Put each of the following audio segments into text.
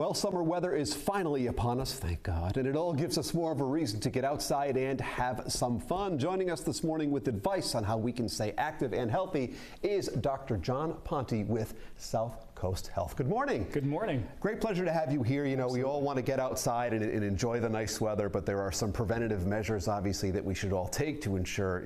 Well, summer weather is finally upon us, thank God, and it all gives us more of a reason to get outside and have some fun. Joining us this morning with advice on how we can stay active and healthy is Dr. John Ponte with South Coast Health. Good morning. Good morning. Great pleasure to have you here. You know, we all want to get outside and enjoy the nice weather, but there are some preventative measures, obviously, that we should all take to ensure,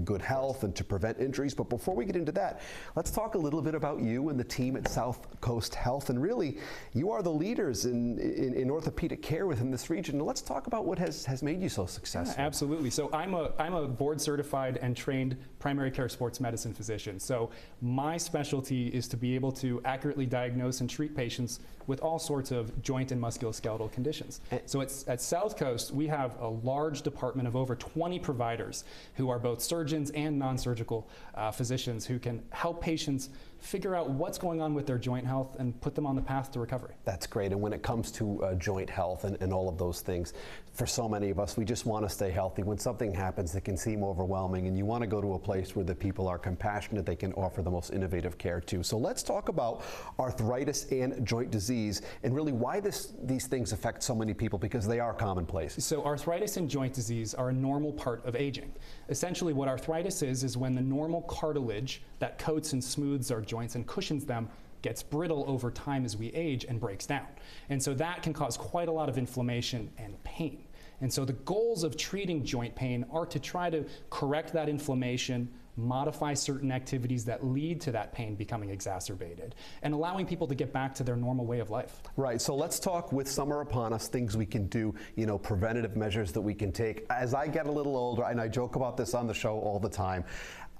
good health and to prevent injuries. But before we get into that, let's talk a little bit about you and the team at South Coast Health. And really, you are the leaders in orthopedic care within this region. Let's talk about what has made you so successful. Yeah, absolutely. So I'm a board certified and trained primary care sports medicine physician. So my specialty is to be able to accurately diagnose and treat patients with all sorts of joint and musculoskeletal conditions. So at South Coast, we have a large department of over 20 providers who are both surgeons and non-surgical physicians who can help patients figure out what's going on with their joint health and put them on the path to recovery. That's great. And when it comes to joint health and all of those things, for so many of us, we just want to stay healthy. When something happens, it can seem overwhelming, and you want to go to a place where the people are compassionate, they can offer the most innovative care too. So let's talk about arthritis and joint disease and really why these things affect so many people, because they are commonplace. So arthritis and joint disease are a normal part of aging. Essentially what arthritis is when the normal cartilage that coats and smooths our joints and cushions them gets brittle over time as we age and breaks down. And so that can cause quite a lot of inflammation and pain. And so the goals of treating joint pain are to try to correct that inflammation, modify certain activities that lead to that pain becoming exacerbated, and allowing people to get back to their normal way of life. Right, so let's talk, with summer upon us, things we can do, preventative measures that we can take. As I get a little older, and I joke about this on the show all the time,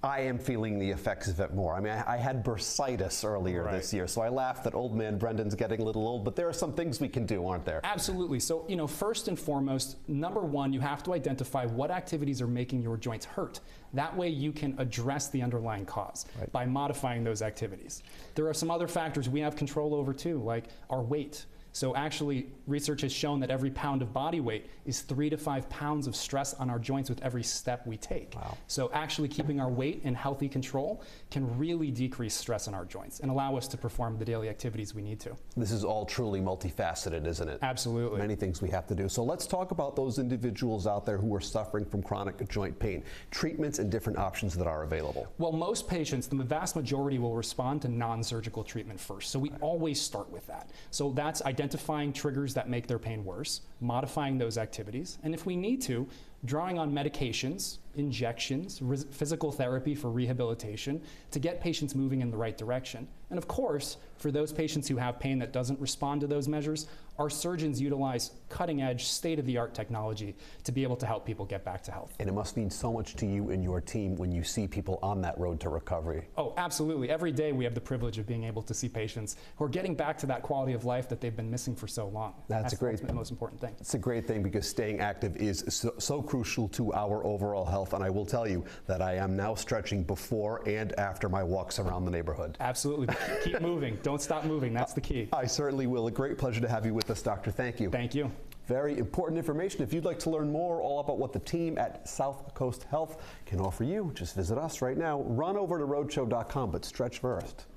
I am feeling the effects of it more. I mean, I had bursitis earlier this year, so I laughed that old man Brendan's getting a little old, but there are some things we can do, aren't there? Absolutely. So, first and foremost, number one, you have to identify what activities are making your joints hurt. That way you can address the underlying cause by modifying those activities. There are some other factors we have control over too, like our weight. So actually, research has shown that every pound of body weight is 3 to 5 pounds of stress on our joints with every step we take. Wow. So actually keeping our weight in healthy control can really decrease stress on our joints and allow us to perform the daily activities we need to. This is all truly multifaceted, isn't it? Absolutely. Many things we have to do. So let's talk about those individuals out there who are suffering from chronic joint pain, treatments and different options that are available. Well, most patients, the vast majority, will respond to non-surgical treatment first. So we always start with that. So that's identifying triggers that make their pain worse, modifying those activities, and if we need to, drawing on medications, injections, physical therapy for rehabilitation to get patients moving in the right direction. And of course, for those patients who have pain that doesn't respond to those measures, our surgeons utilize cutting-edge, state-of-the-art technology to be able to help people get back to health. And it must mean so much to you and your team when you see people on that road to recovery. Oh, absolutely. Every day we have the privilege of being able to see patients who are getting back to that quality of life that they've been missing for so long. That's the most important thing. It's a great thing, because staying active is so crucial to our overall health. And I will tell you that I am now stretching before and after my walks around the neighborhood. Absolutely. Keep moving. Don't stop moving. That's the key. I certainly will. A great pleasure to have you with us, Doctor. Thank you. Thank you. Very important information. If you'd like to learn more all about what the team at South Coast Health can offer you, just visit us right now. Run over to roadshow.com, but stretch first.